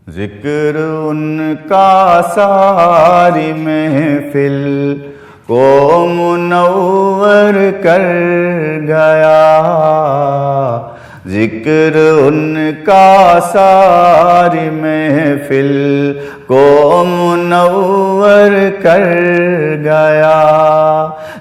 ذکر ان کا ساری محفل کو منور کر گیا، ذکر ان کا ساری محفل کو منور کر گیا،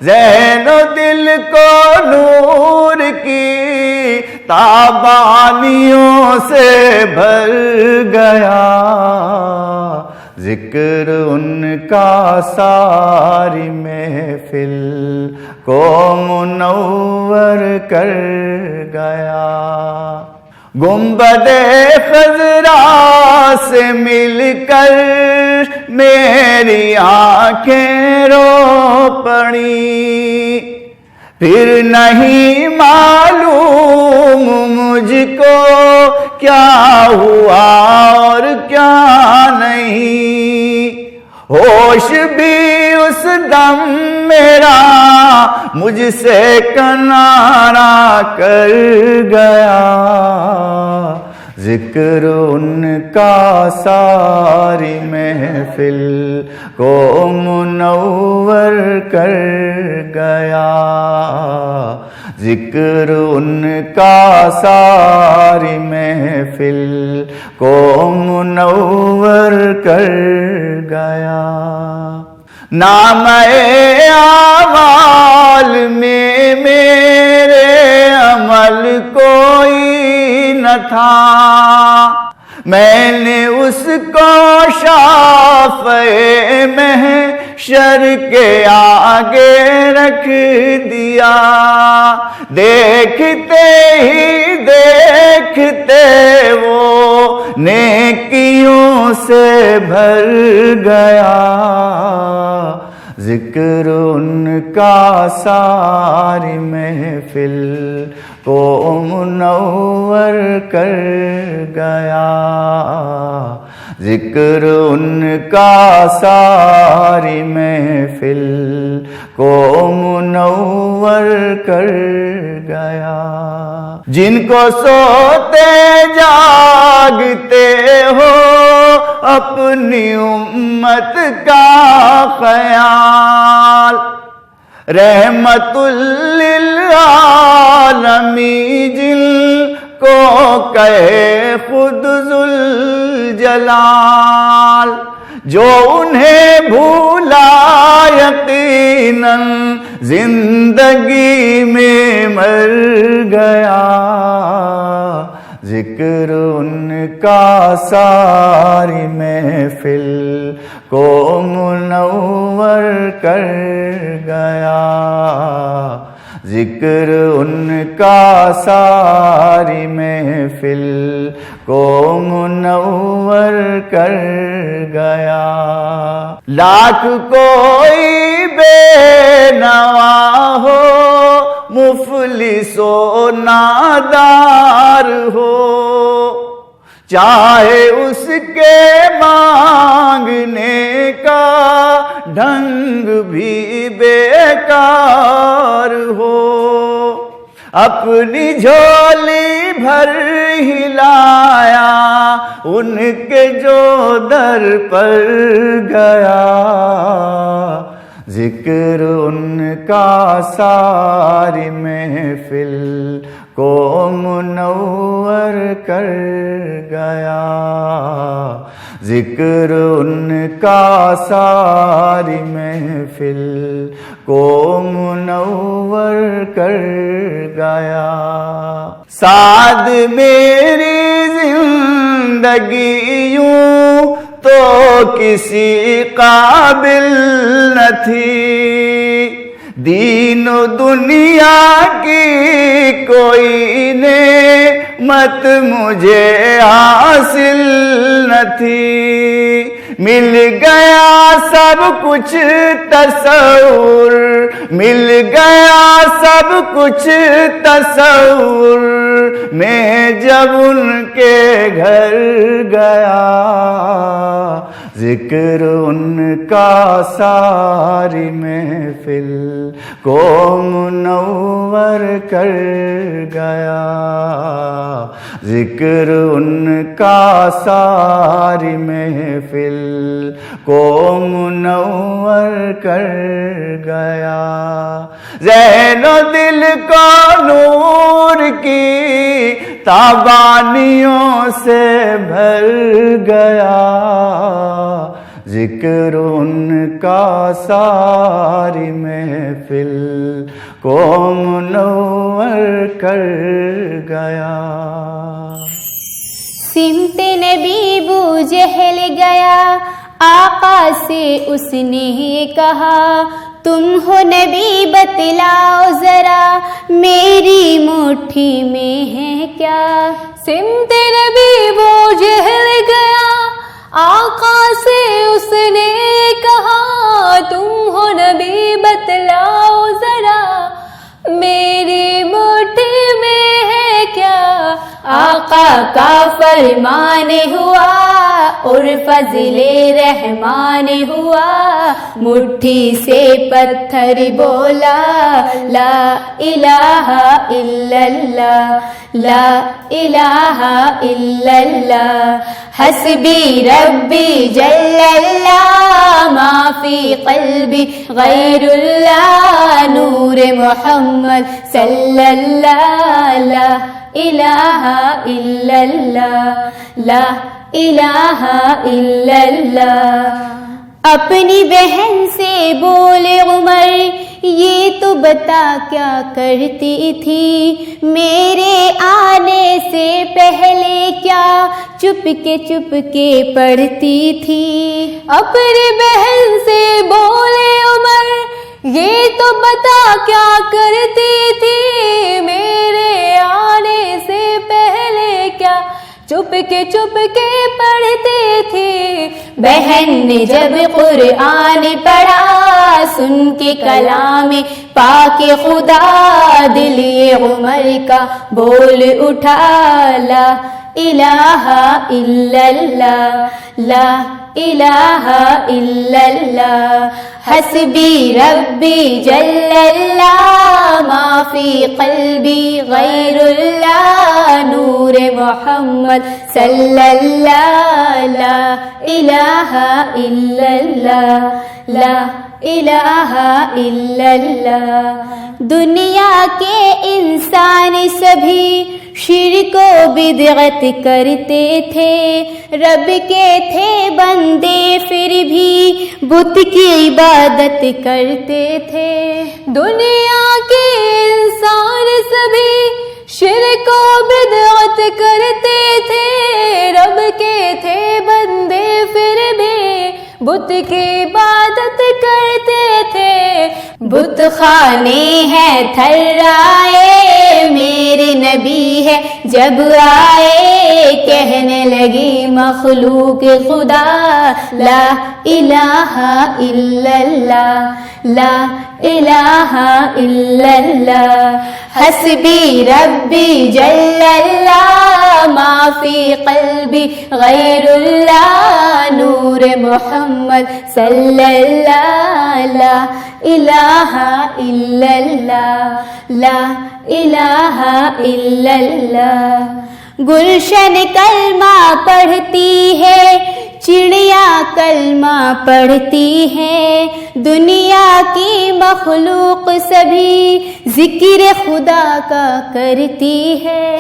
ذہن و دل کو نور کی تابانیوں سے بھر گیا، ذکر ان کا ساری محفل کو منور کر گیا۔ گنبد خضرا سے مل کر میری آنکھیں رو پڑی، پھر نہیں معلوم مجھ کو کیا ہوا اور کیا نہیں، ہوش بھی اس دم میرا مجھ سے کنارہ کر گیا، ذکر ان کا ساری محفل کو منور کر گیا، ذکر ان کا ساری محفل کو منور کر گیا۔ نام اعمال میں میرے عمل کوئی نہ تھا، میں نے اس کو شافعِ محشر کے آگے رکھ دیا، دیکھتے ہی دیکھتے وہ نیکیوں سے بھر گیا، ذکر ان کا ساری محفل کو منور کر گیا، ذکر ان کا ساری محفل کو منور کر گیا۔ جن کو سوتے جاگتے ہو اپنی امت کا خیال، رحمت للعالمین جن کو کہے خود ذوالجلال، جو انہیں بھولا یقیناً زندگی میں مر گیا، ذکر ان کا ساری محفل کو منور کر گیا، ذکر ان کا ساری محفل کو منور کر گیا۔ لاکھ کوئی بے نوا ہو، مفلس و نادار ہو، چاہے اس کے مانگنے کا ڈھنگ بھی بیکار ہو، اپنی جھولی بھر ہی لایا ان کے جو در پر گیا، ذکر ان کا ساری محفل کو منور کر گیا، ذکر ان کا ساری محفل کو منور کر گیا۔ سعد میری زندگی یوں تو کسی قابل نہ تھی، دین و دنیا کی کوئی نعمت مجھے حاصل نہ تھی، مل گیا سب کچھ تصور، مل گیا سب کچھ تصور، میں جب ان کے گھر گیا، ذکر ان کا ساری محفل کو منور کر گیا، ذکر ان کا ساری محفل کو منور کر گیا، ذہن و دل کو نور کی تابانیوں سے بھر گیا، ذکر ان کا ساری محفل کو منور کر گیا۔ سمت نبی بو جہل گیا، آقا سے اس نے کہا تم ہو نبی بتلاؤ ذرا میری مٹھی میں ہے کیا۔ سمت نبی بو جہل گیا، آقا سے اس نے کہا تم ہو نبی بتلاؤ ذرا میری مٹھی میں ہے کیا۔ آقا کا فرمان ہوا اور فضل رحمان ہوا، مٹھی سے پتھر بولا لا الہ الا اللہ، لا الہ الا اللہ، حسبی ربی جل اللہ، ما فی قلبی غیر اللہ، نور محمد صلی اللہ، لا الہ الا اللہ، لا الہ الا اللہ۔ اپنی بہن سے بولے عمر یہ تو بتا کیا کرتی تھی، میرے آنے سے پہلے کیا چپ کے پڑھتی تھی۔ اپنی بہن سے بولے عمر یہ تو بتا کیا کرتی تھی، میرے آنے سے پہلے کیا چپ کے پڑھتی تھی۔ بہن نے جب قرآن پڑھا سن کے کلام پاک خدا، دل عمر کا بول اٹھا لا الہ الا اللہ، لا الہ الا اللہ، حسبی ربی جل اللہ، ما فی قلبی غیر اللہ، نور محمد صلی اللہ، لا الہ الا اللہ، لا الہ الا اللہ۔ دنیا کے انسان سبھی شرک و بدعت کرتے تھے، رب کے تھے بندے پھر بھی بت کی عبادت کرتے تھے۔ دنیا کے انسان سبھی شرک و بدعت کرتے تھے، رب کے تھے بندے پھر بھی بت کی عبادت کرتے تھے۔ بت خانے ہیں تھرائے، میرے نبی ہے جب آئے، کہنے لگی مخلوق خدا لا الہ الا اللہ، لا الہ الا اللہ، حسبی ربی جل اللہ، ما فی قلبی غیر اللہ، نور محمد صلی اللہ، لا الہ الا اللہ، لا الہ الا اللہ۔ گلشن کلمہ پڑھتی ہے، چڑیا کلمہ پڑھتی ہے، دنیا کی مخلوق سبھی ذکر خدا کا کرتی ہے۔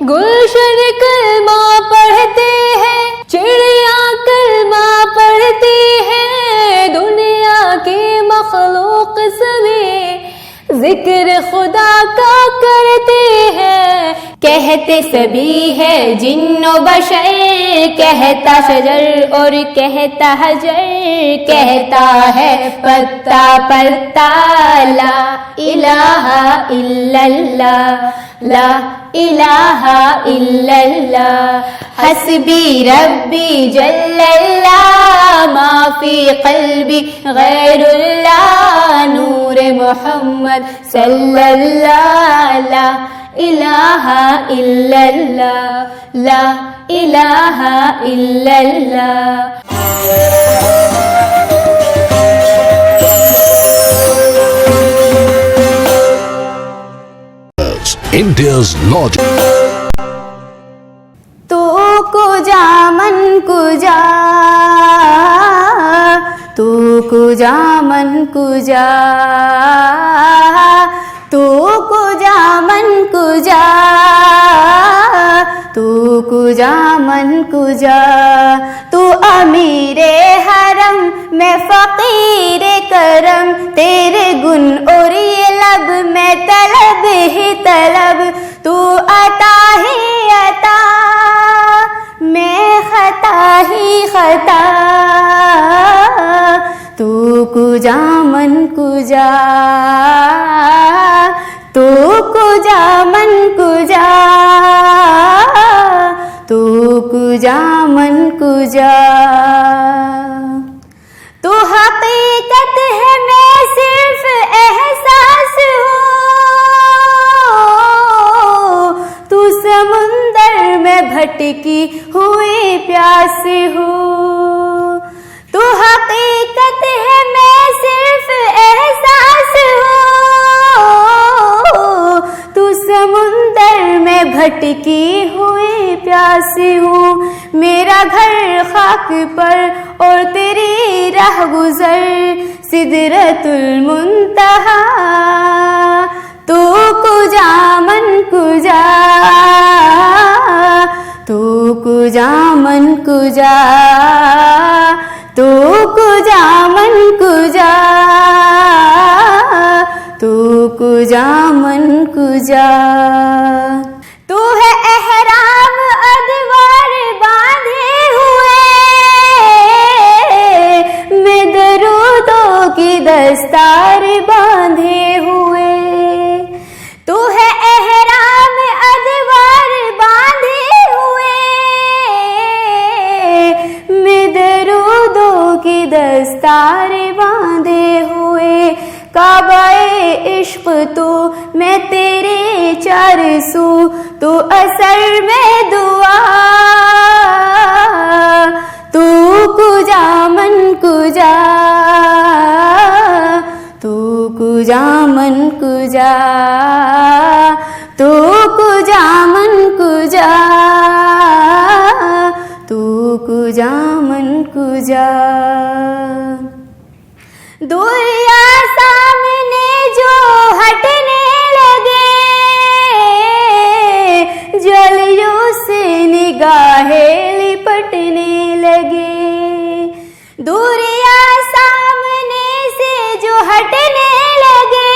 گلشن کلمہ پڑھتے ہیں، چڑیا کلمہ پڑھتی ہے، دنیا کی مخلوق سبھی ذکر خدا کا کرتے ہیں۔ کہتے سبھی ہے جن و بشر، کہتا شجر اور کہتا حجر، کہتا ہے پتا پتا لا الہ الا اللہ، لا الہ الا اللہ، حسبی ربی جل اللہ، ما فی قلبی غیر اللہ، نور محمد صلی اللہ، لا الہ الا اللہ، لا الہ الا اللہ۔ India's largest. تو کجا من کجا، تو کجا من کجا، تو کجا من کجا، تو کجا من کجا، تو امیر حرم میں فقیر کرم، تیرے گن اور یہ لب میں طلب ہی طلب، تو عطا ہی عطا میں خطا ہی خطا، تو کجا من کجا، تو کجا من کجا، تو کجا من کجا، تو حقیقت ہے میں صرف احساس ہوں، تو سمندر میں بھٹکی ہوئی پیاس ہوں، تو حقیقت ہے میں صرف احساس ہوں، تو سمندر میں بھٹکی ہوئی پیاس ہوں، میرا گھر خاک پر اور تیری راہ گزر سدرۃ المنتہا، تو کجا من کجا، تو کجا من کجا، تو کجا من کجا، تو کجا من کجا، تو ہے احرام ادوار باندھے ہوئے، میں درودوں کی دستار باندھے ہوئے، تو ہے احرام ادوار باندھے ہوئے، میں درودوں کی دستار باندھے ہوئے، کعبہ عشق تو میں تیرے چار سو، تو اثر میں دعا، تو کجا من کجا، تو کجا من کجا، تو کجا من کجا، تو کجا من کجا، دنیا سامنے جو ہٹنے لگے، جلیوں سے نگاہیں لپٹنے لگے، دنیا سامنے سے جو ہٹنے لگے،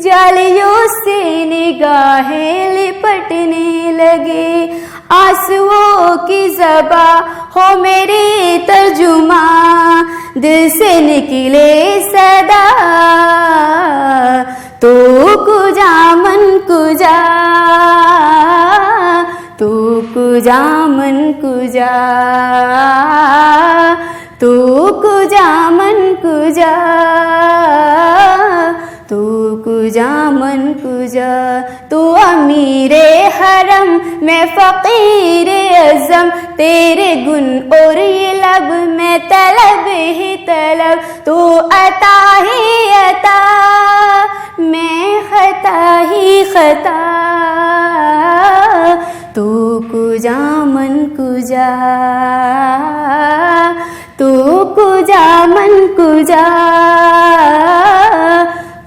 جلیوں سے نگاہیں لپٹنے لگے، آنسوؤں کی زباں ہو میری ترجمہ، دل سے نکلے صدا، تو کجا من کجا، تو کجا من کجا، تو کجا من کجا، تو کجا من کجا، تو امیر حرم میں فقیر اعظم، تیرے گن اور یہ لب میں طلب ہی طلب، تو عطا ہی عطا میں خطا ہی خطا، تو کجا من کجا، تو کجا من کجا،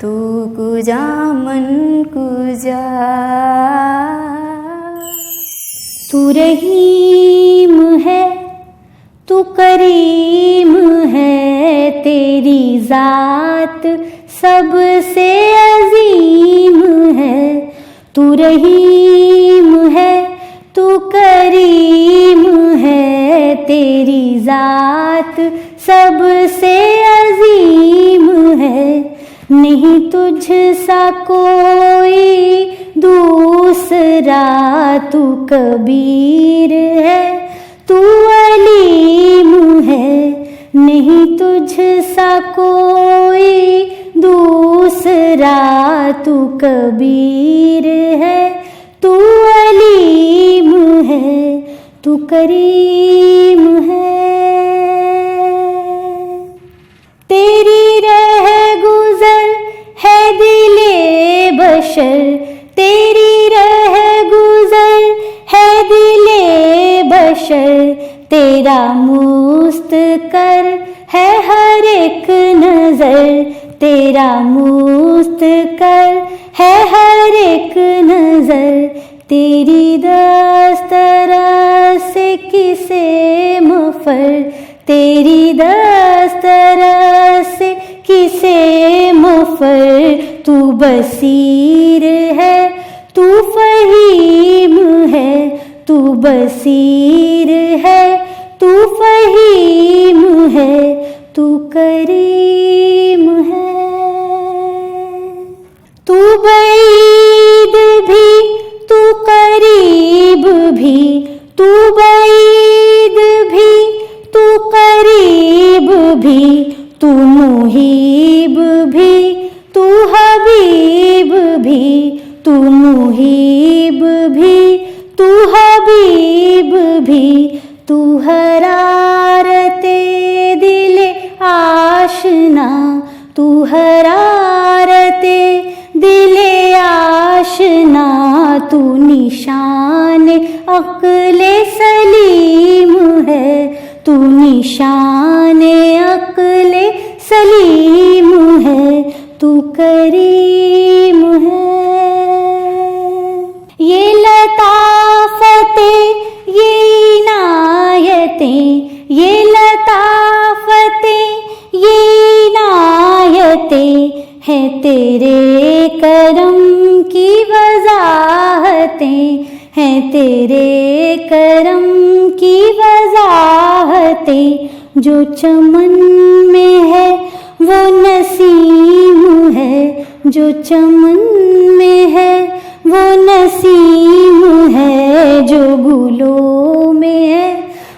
تو کجا من کجا، تو رحیم ہے، تو کریم ہے، تیری ذات سب سے عظیم ہے، تو رحیم ہے، تو کریم ہے، تیری ذات سب سے عظیم ہے، نہیں تجھ سا کوئی دوسرا، تو کبیر ہے، تو علیم ہے، نہیں تجھ سا کوئی دوسرا، تو کبیر ہے، تو علیم ہے، تو کریم ہے، تیری رہ گزر ہے دل بشر تیری رہ گزر ہے دل بشر تیرا مستقر ہے ہر ایک نظر تیرا مستقر ہے ہر ایک نظر تیری دسترس سے کسے مفر تیری دسترس سے کسے مفر تو بصیر ہے تو فہیم ہے تو بصیر ہے تو فہیم ہے تو کریم ہے تو بعید بھی تو قریب بھی تو بعید بھی تو قریب بھی تو محیب بھی تو حبیب بھی تو محیب بھی تو حبیب بھی تو حرارت دل آشنا تو حرارت دل آشنا تو نشان عقل سلیم ہے تو نشان عقل سلیم ہے تو کریم ہے یہ لطافتیں یہ عنایتیں یہ لطافتیں یہ عنایتیں ہیں تیرے کرم کی وضاحتیں ہیں تیرے کرم کی وضاحتیں جو چمن میں ہے وہ نسیم ہے جو چمن میں ہے وہ نسیم ہے جو گلوں میں ہے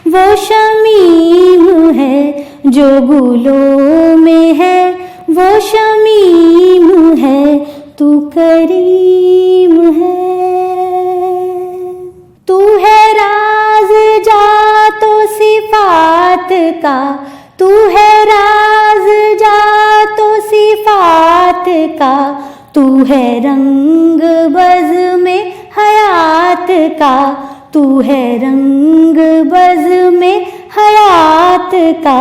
وہ شمیم ہے جو گلوں میں ہے وہ شمیم ہے تو کریم ہے تو ہے راز جا تو صفات کا تو ہے راز جا تو صفات کا تو ہے رنگ بز میں حیات کا تو ہے رنگ بز میں حیات کا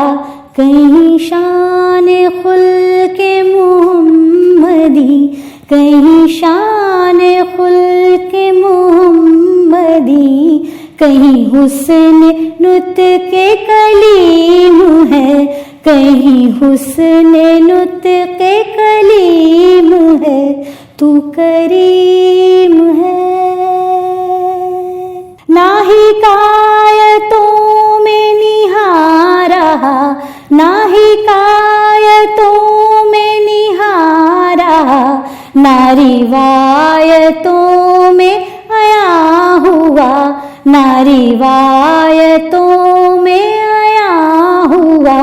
کہیں شان خلق محمدی کہیں شان خلق محمدی کہیں حسن نطق کلیم ہے کہیں حسن نطق کلیم ہے تو کریم ہے نہ حکایتوں میں نہا رہا نہ حکایتوں میں نہا رہا نہ روایتوں میں آیا ہوا نہ روایتوں میں آیا ہوا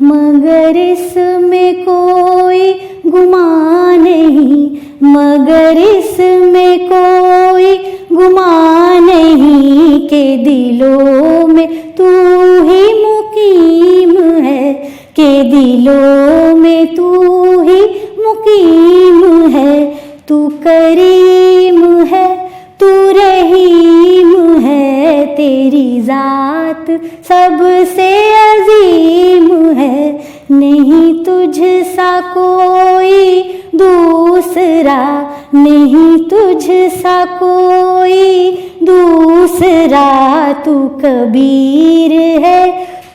مگر اس میں کوئی گمان نہیں مگر اس میں کوئی گمان نہیں کہ دلوں میں تو ہی مقیم ہے کہ دلوں میں تو ہی مقیم ہے تو کریم ہے تو رحیم ہے تیری ذات سب سے عظیم ہے نہیں تجھ سا کوئی دوسرا نہیں تجھ سا کوئی دوسرا تو کبیر ہے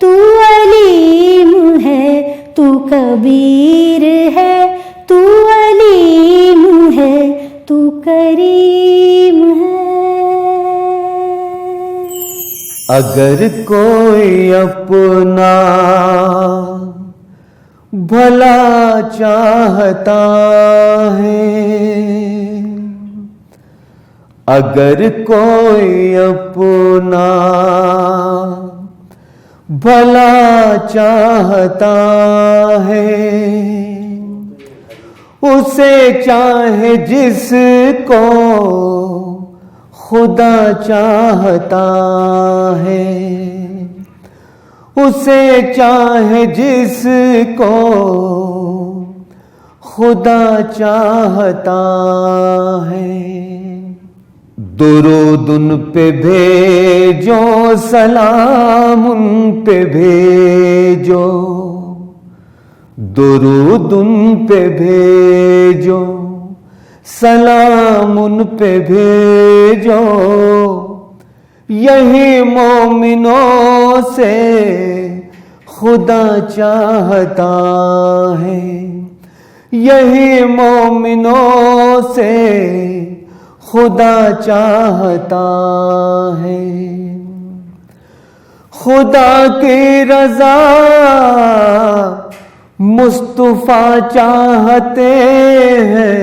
تو علیم ہے تو کبیر ہے تو علیم ہے تو کریم ہے اگر کوئی اپنا بھلا چاہتا ہے اگر کوئی اپنا بھلا چاہتا ہے اسے چاہے جس کو خدا چاہتا ہے اسے چاہے جس کو خدا چاہتا ہے. درود ان پہ بھیجو، سلام ان پہ بھیجو، درود ان پہ بھیجو، سلام ان پہ بھیجو. یہی مومنوں سے خدا چاہتا ہے، یہی مومنوں سے خدا چاہتا ہے. خدا کی رضا مصطفیٰ چاہتے ہیں،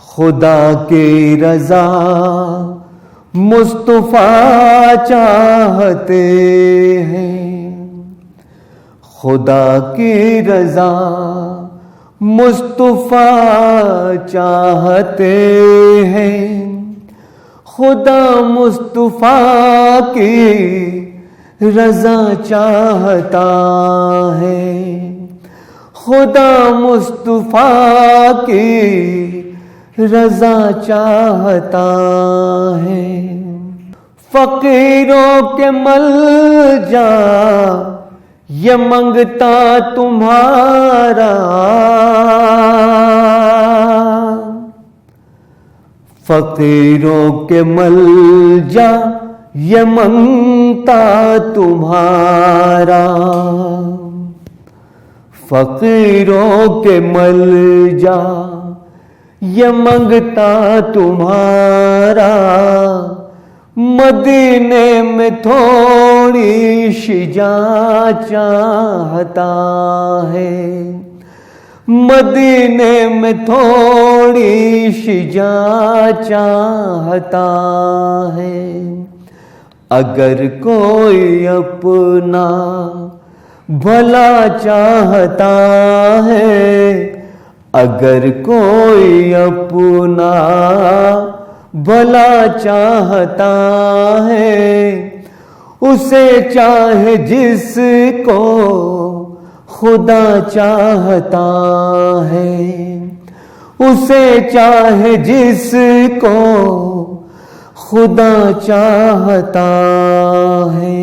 خدا کی رضا مصطفیٰ چاہتے ہیں، خدا کی رضا مصطفیٰ چاہتے ہیں. خدا مصطفیٰ کی رضا چاہتا ہے، خدا مصطفیٰ کی رضا چاہتا ہے. فقیروں کے ملجا یہ منگتا تمہارا، فقیروں کے ملجا یہ منگتا تمہارا، فقیروں کے ملجا یہ منگتا تمہارا. مدینے میں تھوڑی شجا چاہتا ہے، مدینے میں تھوڑی شجا چاہتا ہے. اگر کوئی اپنا بھلا چاہتا ہے، اگر کوئی اپنا بھلا چاہتا ہے، اسے چاہے جس کو خدا چاہتا ہے، اسے چاہے جس کو خدا چاہتا ہے.